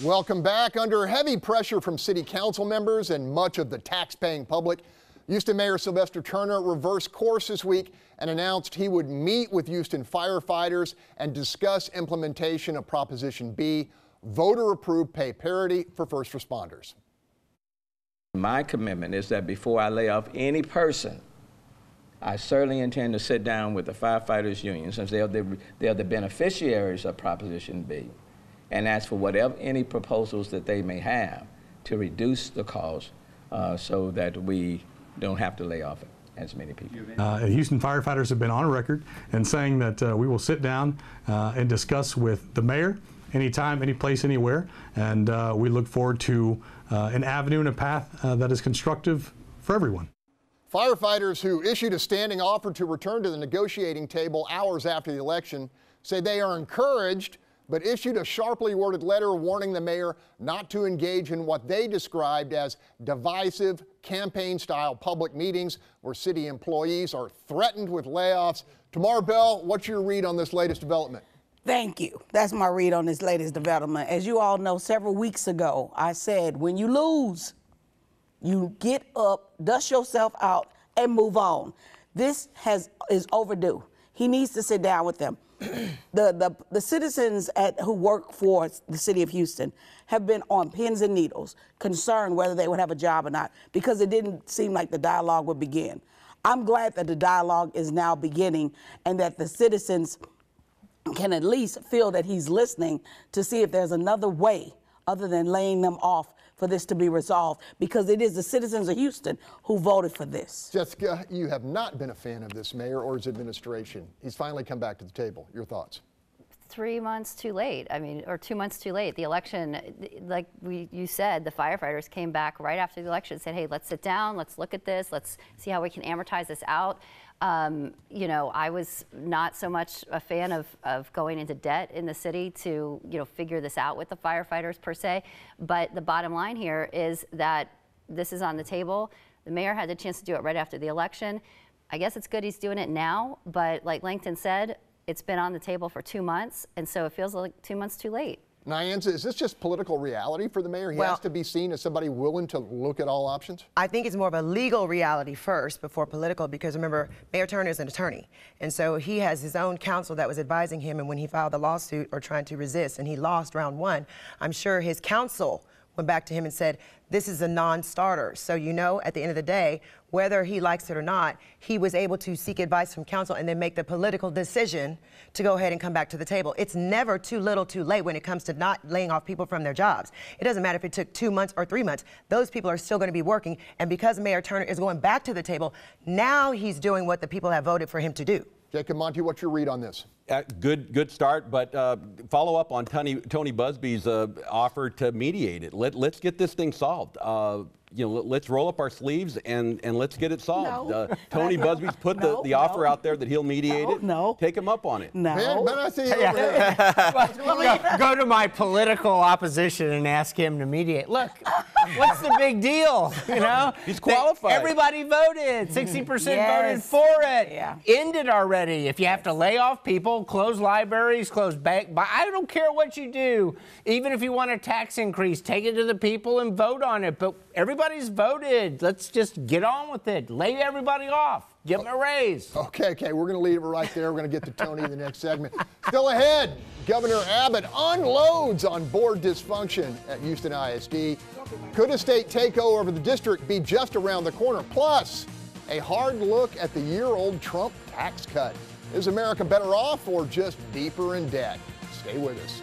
Welcome back. Under heavy pressure from city council members and much of the tax-paying public, Houston Mayor Sylvester Turner reversed course this week and announced he would meet with Houston firefighters and discuss implementation of Proposition B, voter-approved pay parity for first responders. My commitment is that before I lay off any person, I certainly intend to sit down with the firefighters union, since they are the beneficiaries of Proposition B, and ask for whatever any proposals that they may have to reduce the cost so that we don't have to lay off as many people. Houston firefighters have been on record and saying that we will sit down and discuss with the mayor anytime, any place, anywhere, and we look forward to an avenue and a path that is constructive for everyone. Firefighters who issued a standing offer to return to the negotiating table hours after the election say they are encouraged, but issued a sharply worded letter warning the mayor not to engage in what they described as divisive campaign-style public meetings where city employees are threatened with layoffs. Tomaro Bell, what's your read on this latest development? Thank you. That's my read on this latest development. As you all know, several weeks ago, I said, when you lose, you get up, dust yourself out, and move on. This is overdue. He needs to sit down with them. The citizens who work for the city of Houston have been on pins and needles, concerned whether they would have a job or not, because it didn't seem like the dialogue would begin. I'm glad that the dialogue is now beginning and that the citizens can at least feel that he's listening to see if there's another way other than laying them off for this to be resolved, because it is the citizens of Houston who voted for this. Jessica, you have not been a fan of this mayor or his administration. He's finally come back to the table. Your thoughts? 3 months too late. I mean, or 2 months too late. The election, like you said, the firefighters came back right after the election and said, hey, let's sit down, let's look at this, let's see how we can amortize this out. You know, I was not so much a fan of going into debt in the city to, you know, figure this out with the firefighters per se. But the bottom line here is that this is on the table. The mayor had the chance to do it right after the election. I guess it's good he's doing it now, but like Langton said, it's been on the table for 2 months, and so it feels like 2 months too late. Nyanza, is this just political reality for the mayor? He has to be seen as somebody willing to look at all options? I think it's more of a legal reality first before political, because remember, Mayor Turner is an attorney. And so he has his own counsel that was advising him, and when he filed the lawsuit or trying to resist and he lost round one, I'm sure his counsel went back to him and said, this is a non-starter. So you know, at the end of the day, whether he likes it or not, he was able to seek advice from counsel and then make the political decision to go ahead and come back to the table. It's never too little too late when it comes to not laying off people from their jobs. It doesn't matter if it took 2 months or 3 months. Those people are still going to be working. And because Mayor Turner is going back to the table, now he's doing what the people have voted for him to do. Jacob Monty, what's your read on this? Good start, but follow up on Tony Busby's offer to mediate it. Let's get this thing solved. You know, let's roll up our sleeves and let's get it solved. No. Tony Busby's put the offer out there that he'll mediate it. No. Take him up on it. No. Man, I see you over here. Go to my political opposition and ask him to mediate. Look, what's the big deal? You know, he's qualified. Everybody voted. 60% voted for it. Yeah. End it already. If you have to lay off people, close libraries, close bank. I don't care what you do. Even if you want a tax increase, take it to the people and vote on it. But everybody's voted. Let's just get on with it. Lay everybody off. Give them a raise. Okay, we're going to leave it right there. We're going to get to Tony in the next segment. Still ahead, Governor Abbott unloads on board dysfunction at Houston ISD. Could a state takeover of the district be just around the corner? Plus, a hard look at the year-old Trump tax cut. Is America better off or just deeper in debt? Stay with us.